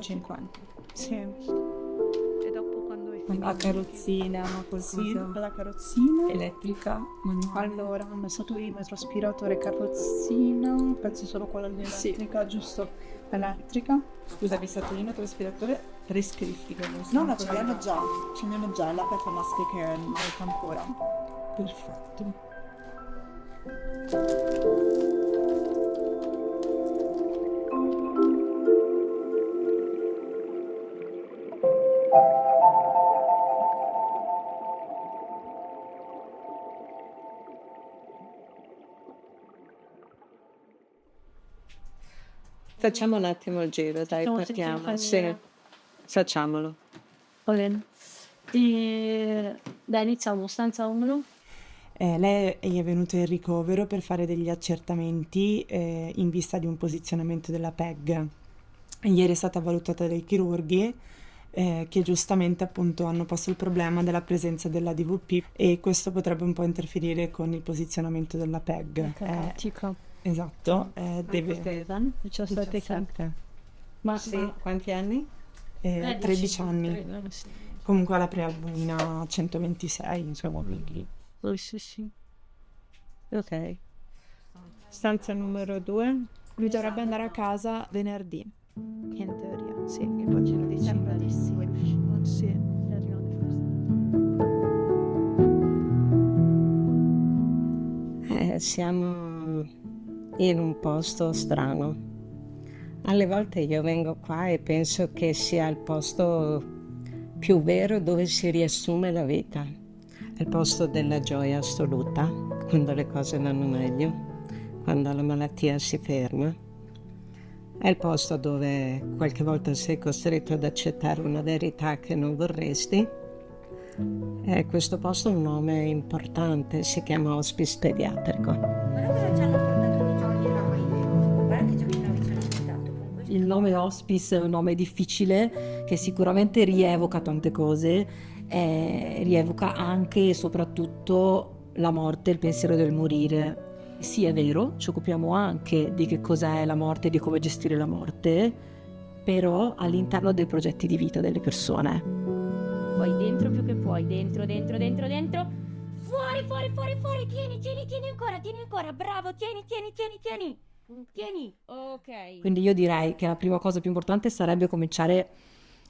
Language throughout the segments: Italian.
150. Sì. E dopo quando è La carrozzina, Sì, la carrozzina. elettrica, manuale. Allora, ho messo perimetro, aspiratore, carrozzina, penso solo quella elettrica, giusto? Elettrica. Scusa, vi traspiratore prescritti che non No, ce l'hanno già, la Performance Care non ancora. Perfetto. Facciamo un attimo il giro, dai, partiamo. Sì, facciamolo. Va bene. E dai, iniziamo, stanza 1. Lei è venuta in ricovero per fare degli accertamenti in vista di un posizionamento della PEG. Ieri è stata valutata dai chirurghi che giustamente appunto hanno posto il problema della presenza della DVP e questo potrebbe un po' interferire con il posizionamento della PEG. Esatto, deve... 17. Ma Sì, quanti anni? 13 anni. Comunque la prealbumina 126, insomma. Sì. Ok. Stanza numero 2. Lui dovrebbe andare a casa venerdì, in teoria. Sì, e poi ce lo Sembra di sì. Sì. Siamo in un posto strano. Alle volte io vengo qua e penso che sia il posto più vero dove si riassume la vita. È il posto della gioia assoluta, quando le cose vanno meglio, quando la malattia si ferma. È il posto dove qualche volta sei costretto ad accettare una verità che non vorresti. E questo posto ha un nome importante, si chiama Hospice Pediatrico. Il nome hospice è un nome difficile che sicuramente rievoca tante cose, rievoca anche e soprattutto la morte, il pensiero del morire. Sì, è vero, ci occupiamo anche di che cos'è la morte e di come gestire la morte, però all'interno dei progetti di vita delle persone. Poi dentro più che puoi, dentro. Fuori, tieni ancora, bravo, tieni. Tieni, ok. Quindi io direi che la prima cosa più importante sarebbe cominciare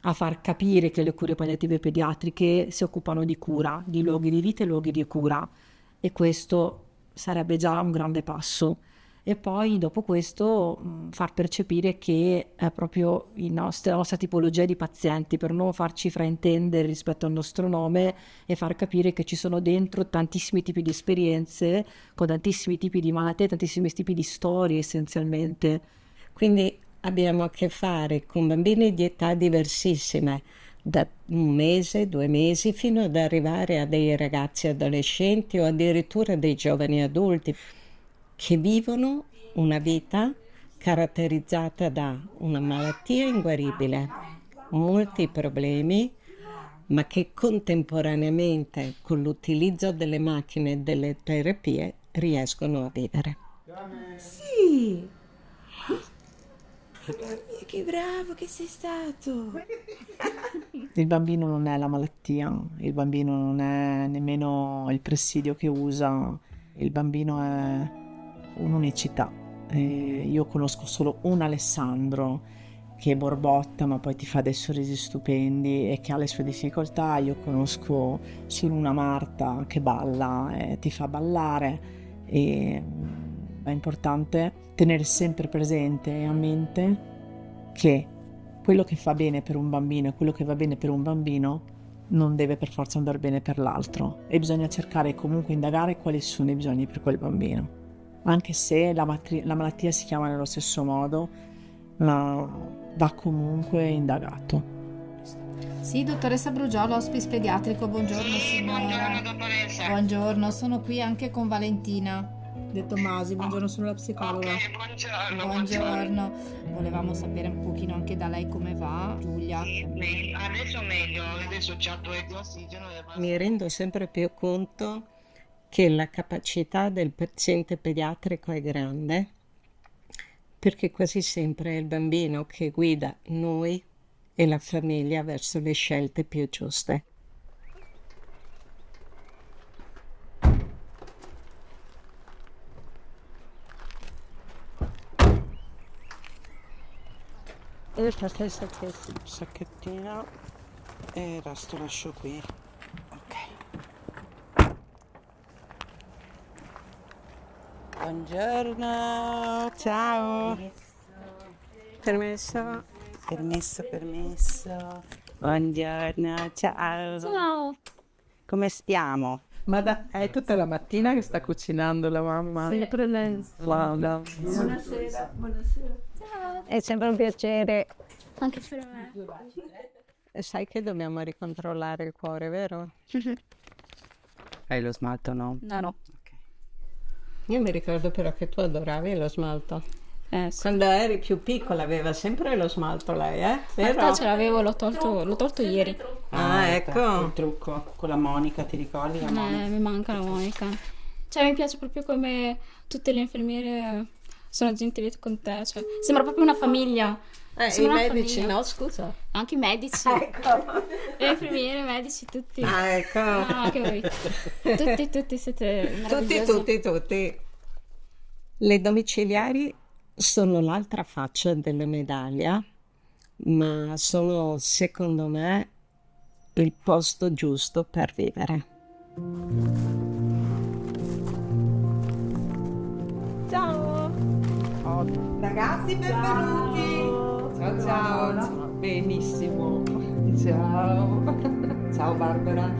a far capire che le cure palliative pediatriche si occupano di cura, di luoghi di vita e luoghi di cura, e questo sarebbe già un grande passo. E poi dopo questo far percepire che è proprio la nostra tipologia di pazienti, per non farci fraintendere rispetto al nostro nome, e far capire che ci sono dentro tantissimi tipi di esperienze, con tantissimi tipi di malattie, tantissimi tipi di storie essenzialmente. Quindi abbiamo a che fare con bambini di età diversissime, da 1 mese, 2 mesi, fino ad arrivare a dei ragazzi adolescenti o addirittura dei giovani adulti che vivono una vita caratterizzata da una malattia inguaribile, molti problemi, ma che contemporaneamente con l'utilizzo delle macchine e delle terapie riescono a vivere. Sì! Che bravo che sei stato! Il bambino non è la malattia, il bambino non è nemmeno il presidio che usa, il bambino è un'unicità. Io conosco solo un Alessandro che borbotta ma poi ti fa dei sorrisi stupendi e che ha le sue difficoltà. Io conosco solo una Marta che balla e ti fa ballare, e è importante tenere sempre presente e a mente che quello che fa bene per un bambino e quello che va bene per un bambino non deve per forza andare bene per l'altro, e bisogna cercare comunque indagare quali sono i bisogni per quel bambino. Anche se la malattia si chiama nello stesso modo, va comunque indagato. Sì, dottoressa Brugiolo, hospice pediatrico, buongiorno signora. Buongiorno dottoressa. Buongiorno, sono qui anche con Valentina. De Tommasi, buongiorno, sono la psicologa. Ok, Buongiorno. Volevamo sapere un pochino anche da lei come va, Giulia. Sì, adesso meglio, adesso c'ho 2 di ossigeno. Mi rendo sempre più conto che la capacità del paziente pediatrico è grande, perché quasi sempre è il bambino che guida noi e la famiglia verso le scelte più giuste. Il sacchettino e il resto lascio qui. Ok. Buongiorno, ciao. Permesso? Permesso. Buongiorno, ciao. Ciao. Come stiamo? Ma è tutta la mattina che sta cucinando la mamma. Sempre lei. Wow. È sempre un piacere. Anche per me. Sai che dobbiamo ricontrollare il cuore, vero? Hai lo smalto, no? No. Io mi ricordo però che tu adoravi lo smalto. Sì. Quando eri più piccola aveva sempre lo smalto lei, In vero? realtà ce l'avevo, l'ho tolto ieri. Ah, ecco. Il trucco con la Monica, ti ricordi? La Monica? Mi manca la Monica. Cioè, mi piace proprio come tutte le infermiere sono gentili con te. Cioè, sembra proprio una famiglia. I Sembra una medici famiglia. no, scusa. Anche i medici. Ecco. Le infermiere, i medici, tutti. Ah, ecco. No, anche voi. Tutti siete meravigliosi. Tutti. Le domiciliari sono l'altra faccia della medaglia, ma sono, secondo me, il posto giusto per vivere. Ciao. Ragazzi, benvenuti. Ciao. Benissimo. Ciao Barbara.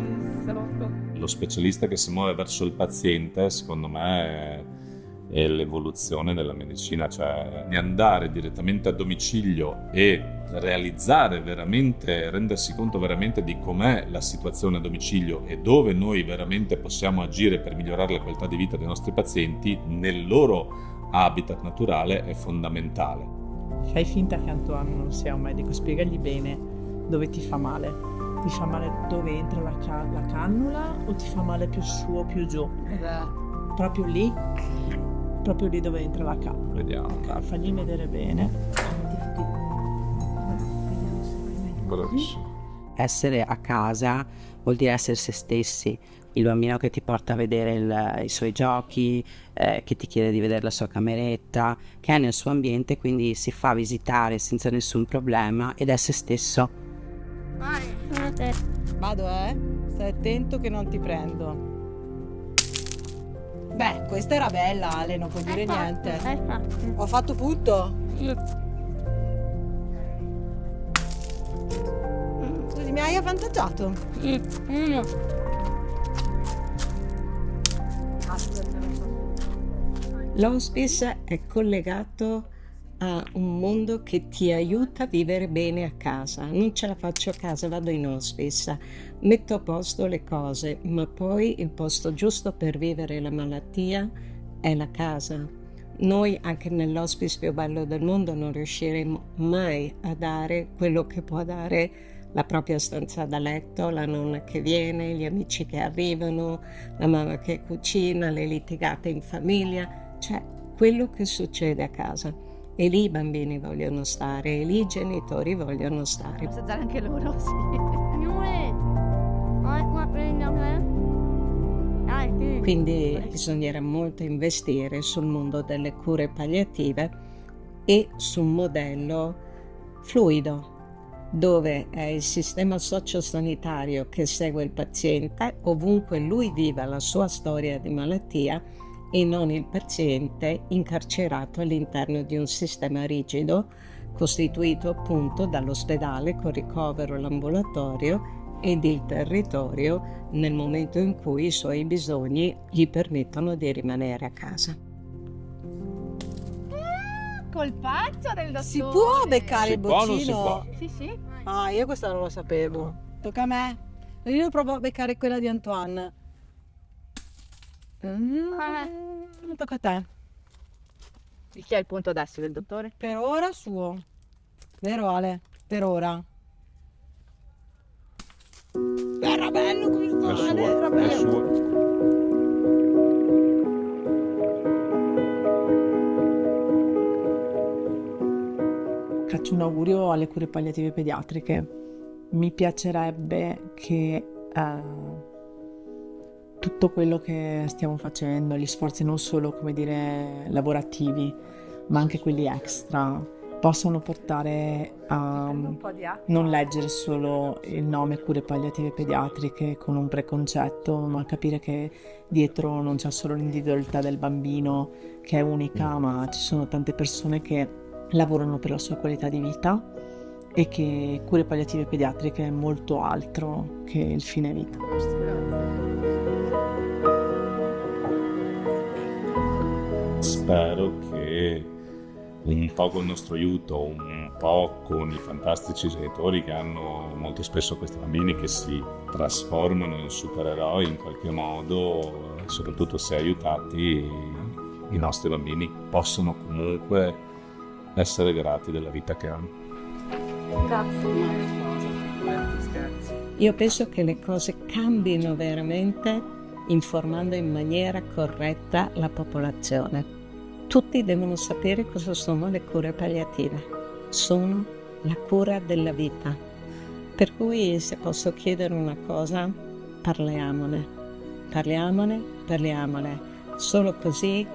Lo specialista che si muove verso il paziente, secondo me, è l'evoluzione della medicina, cioè di andare direttamente a domicilio e realizzare veramente, rendersi conto veramente di com'è la situazione a domicilio e dove noi veramente possiamo agire per migliorare la qualità di vita dei nostri pazienti nel loro habitat naturale è fondamentale. Fai finta che Antoine non sia un medico, spiegagli bene dove ti fa male. Ti fa male dove entra la cannula o ti fa male più su o più giù? Proprio lì dove entra la cannula. Vediamo. Ok, fagli vedere bene. Bravissimo. Essere a casa vuol dire essere se stessi, il bambino che ti porta a vedere i suoi giochi, che ti chiede di vedere la sua cameretta, che è nel suo ambiente, quindi si fa visitare senza nessun problema ed è se stesso. Vado, stai attento che non ti prendo. Beh, questa era bella, Ale, non puoi dire niente. Ho fatto punto? Scusi, mi hai avvantaggiato? L'hospice è collegato a un mondo che ti aiuta a vivere bene a casa. Non ce la faccio a casa, vado in hospice, metto a posto le cose, ma poi il posto giusto per vivere la malattia è la casa. Noi anche nell'hospice più bello del mondo non riusciremo mai a dare quello che può dare la propria stanza da letto, la nonna che viene, gli amici che arrivano, la mamma che cucina, le litigate in famiglia, cioè quello che succede a casa. E lì i bambini vogliono stare, e lì i genitori vogliono stare. Assaggiare anche loro, sì. Quindi bisognerà molto investire sul mondo delle cure palliative e su un modello fluido, dove è il sistema sociosanitario che segue il paziente ovunque lui viva la sua storia di malattia e non il paziente incarcerato all'interno di un sistema rigido costituito appunto dall'ospedale con ricovero l'ambulatorio ed il territorio nel momento in cui i suoi bisogni gli permettono di rimanere a casa. Colpaccio del dottore. Si può beccare il Si può o non si boccino? può? Sì, sì. Ah, io questa non lo sapevo. Tocca a me. Io provo a beccare quella di Antoine. Tocca a te. Chi è il punto adesso del dottore? Per ora suo. Vero Ale? Per ora. Era bello questo È Ale, era suo, è bello. suo. faccio un augurio alle cure palliative pediatriche. Mi piacerebbe che tutto quello che stiamo facendo, gli sforzi non solo, come dire, lavorativi, ma anche quelli extra, possano portare a non leggere solo il nome cure palliative pediatriche con un preconcetto, ma capire che dietro non c'è solo l'individualità del bambino che è unica, ma ci sono tante persone che lavorano per la sua qualità di vita e che cure palliative pediatriche è molto altro che il fine vita. Spero che un po' con il nostro aiuto, un po' con i fantastici genitori che hanno molto spesso questi bambini che si trasformano in supereroi in qualche modo, e soprattutto se aiutati, i nostri bambini possono comunque essere grati della vita che hanno. Io penso che le cose cambino veramente informando in maniera corretta la popolazione. Tutti devono sapere cosa sono le cure palliative. Sono la cura della vita. Per cui, se posso chiedere una cosa, parliamone. Solo così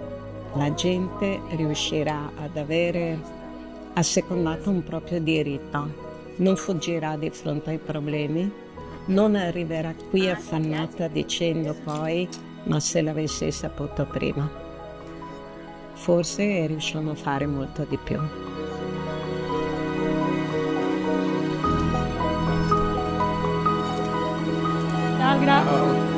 la gente riuscirà ad avere assecondato un proprio diritto, non fuggirà di fronte ai problemi, non arriverà qui affannata dicendo poi ma se l'avessi saputo prima. Forse riusciamo a fare molto di più. Ciao, grazie.